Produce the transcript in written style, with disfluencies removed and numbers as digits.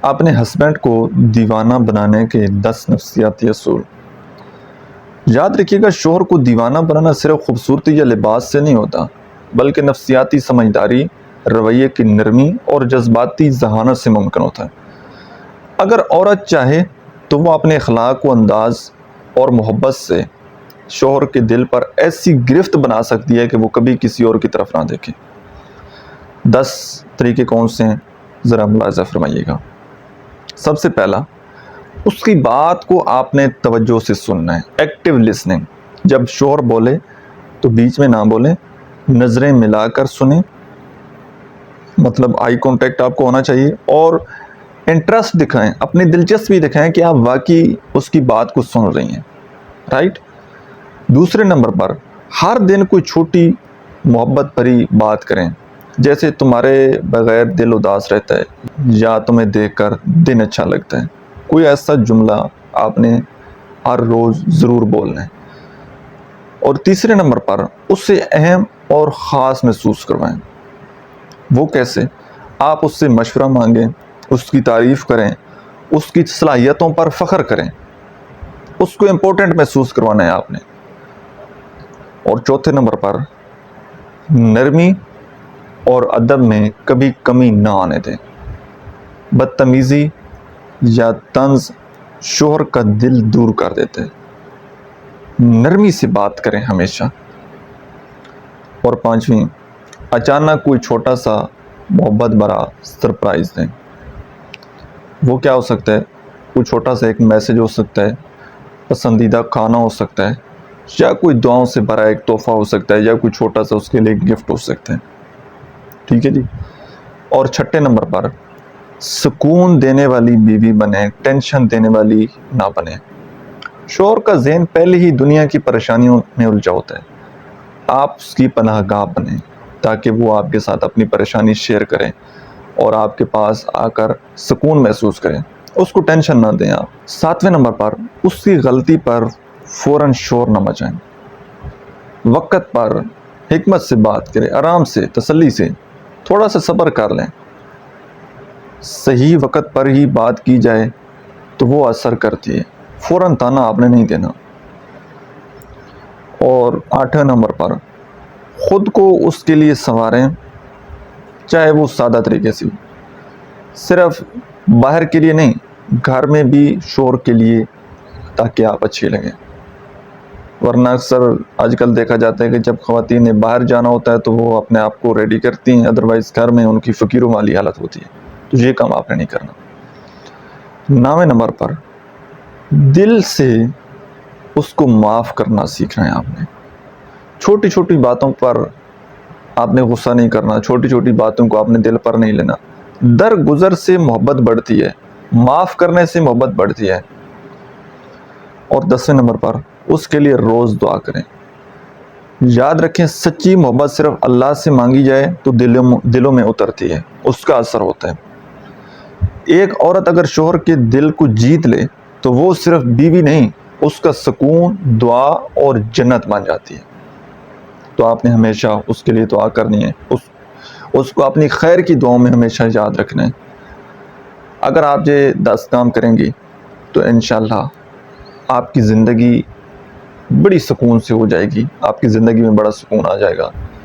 اپنے ہسبینڈ کو دیوانہ بنانے کے 10 نفسیاتی اصول۔ یاد رکھیے گا، شوہر کو دیوانہ بنانا صرف خوبصورتی یا لباس سے نہیں ہوتا، بلکہ نفسیاتی سمجھداری، رویے کی نرمی اور جذباتی ذہانت سے ممکن ہوتا ہے۔ اگر عورت چاہے تو وہ اپنے اخلاق و انداز اور محبت سے شوہر کے دل پر ایسی گرفت بنا سکتی ہے کہ وہ کبھی کسی اور کی طرف نہ دیکھے۔ 10 طریقے کون سے ہیں ذرا ملاحظہ فرمائیے گا۔ سب سے پہلا، اس کی بات کو آپ نے توجہ سے سننا ہے، ایکٹیو لسننگ۔ جب شوہر بولے تو بیچ میں نہ بولیں، نظریں ملا کر سنیں، مطلب آئی کانٹیکٹ آپ کو ہونا چاہیے، اور انٹرسٹ دکھائیں، اپنی دلچسپی دکھائیں کہ آپ واقعی اس کی بات کو سن رہی ہیں، رائٹ۔ دوسرے نمبر پر، ہر دن کوئی چھوٹی محبت بھری بات کریں، جیسے تمہارے بغیر دل اداس رہتا ہے یا تمہیں دیکھ کر دن اچھا لگتا ہے۔ کوئی ایسا جملہ آپ نے ہر روز ضرور بولنا ہے۔ اور تیسرے نمبر پر، اس سے اہم اور خاص محسوس کروائیں۔ وہ کیسے؟ آپ اس سے مشورہ مانگیں، اس کی تعریف کریں، اس کی صلاحیتوں پر فخر کریں، اس کو امپورٹنٹ محسوس کروانا ہے آپ نے۔ اور چوتھے نمبر پر، نرمی اور ادب میں کبھی کمی نہ آنے دیں۔ بدتمیزی یا طنز شوہر کا دل دور کر دیتے، نرمی سے بات کریں ہمیشہ۔ اور پانچویں، اچانک کوئی چھوٹا سا محبت بھرا سرپرائز دیں۔ وہ کیا ہو سکتا ہے؟ کوئی چھوٹا سا ایک میسج ہو سکتا ہے، پسندیدہ کھانا ہو سکتا ہے، یا کوئی دعاؤں سے بھرا ایک تحفہ ہو سکتا ہے، یا کوئی چھوٹا سا اس کے لیے گفٹ ہو سکتا ہے، ٹھیک ہے جی۔ اور چھٹے نمبر پر، سکون دینے والی بیوی بنیں، ٹینشن دینے والی نہ بنیں۔ شوہر کا ذہن پہلے ہی دنیا کی پریشانیوں میں الجھا ہوتا ہے، آپ اس کی پناہ گاہ بنیں تاکہ وہ آپ کے ساتھ اپنی پریشانی شیئر کریں اور آپ کے پاس آ کر سکون محسوس کریں، اس کو ٹینشن نہ دیں آپ۔ 7ویں نمبر پر، اس کی غلطی پر فوراً شور نہ مچائیں، وقت پر حکمت سے بات کریں، آرام سے، تسلی سے، تھوڑا سا صبر کر لیں۔ صحیح وقت پر ہی بات کی جائے تو وہ اثر کرتی ہے، فوراً تانا آپ نے نہیں دینا۔ اور 8ویں نمبر پر، خود کو اس کے لیے سنواریں، چاہے وہ سادہ طریقے سے، صرف باہر کے لیے نہیں، گھر میں بھی شوہر کے لیے، تاکہ آپ اچھی لگیں۔ ورنہ اکثر آج کل دیکھا جاتا ہے کہ جب خواتین نے باہر جانا ہوتا ہے تو وہ اپنے آپ کو ریڈی کرتی ہیں، ادروائز گھر میں ان کی فقیر و مالی حالت ہوتی ہے، تو یہ کام آپ نے نہیں کرنا۔ 9ویں نمبر پر، دل سے اس کو معاف کرنا سیکھنا ہے آپ نے۔ چھوٹی چھوٹی باتوں پر آپ نے غصہ نہیں کرنا، چھوٹی چھوٹی باتوں کو آپ نے دل پر نہیں لینا۔ درگزر سے محبت بڑھتی ہے، معاف کرنے سے محبت بڑھتی ہے۔ اور 10ویں نمبر پر، اس کے لیے روز دعا کریں۔ یاد رکھیں، سچی محبت صرف اللہ سے مانگی جائے تو دلوں میں اترتی ہے، اس کا اثر ہوتا ہے۔ ایک عورت اگر شوہر کے دل کو جیت لے تو وہ صرف بیوی نہیں، اس کا سکون، دعا اور جنت بن جاتی ہے۔ تو آپ نے ہمیشہ اس کے لیے دعا کرنی ہے، اس کو اپنی خیر کی دعاؤں میں ہمیشہ یاد رکھنا ہے۔ اگر آپ یہ 10 کام کریں گی تو انشاءاللہ آپ کی زندگی بڑی سکون سے ہو جائے گی، آپ کی زندگی میں بڑا سکون آ جائے گا۔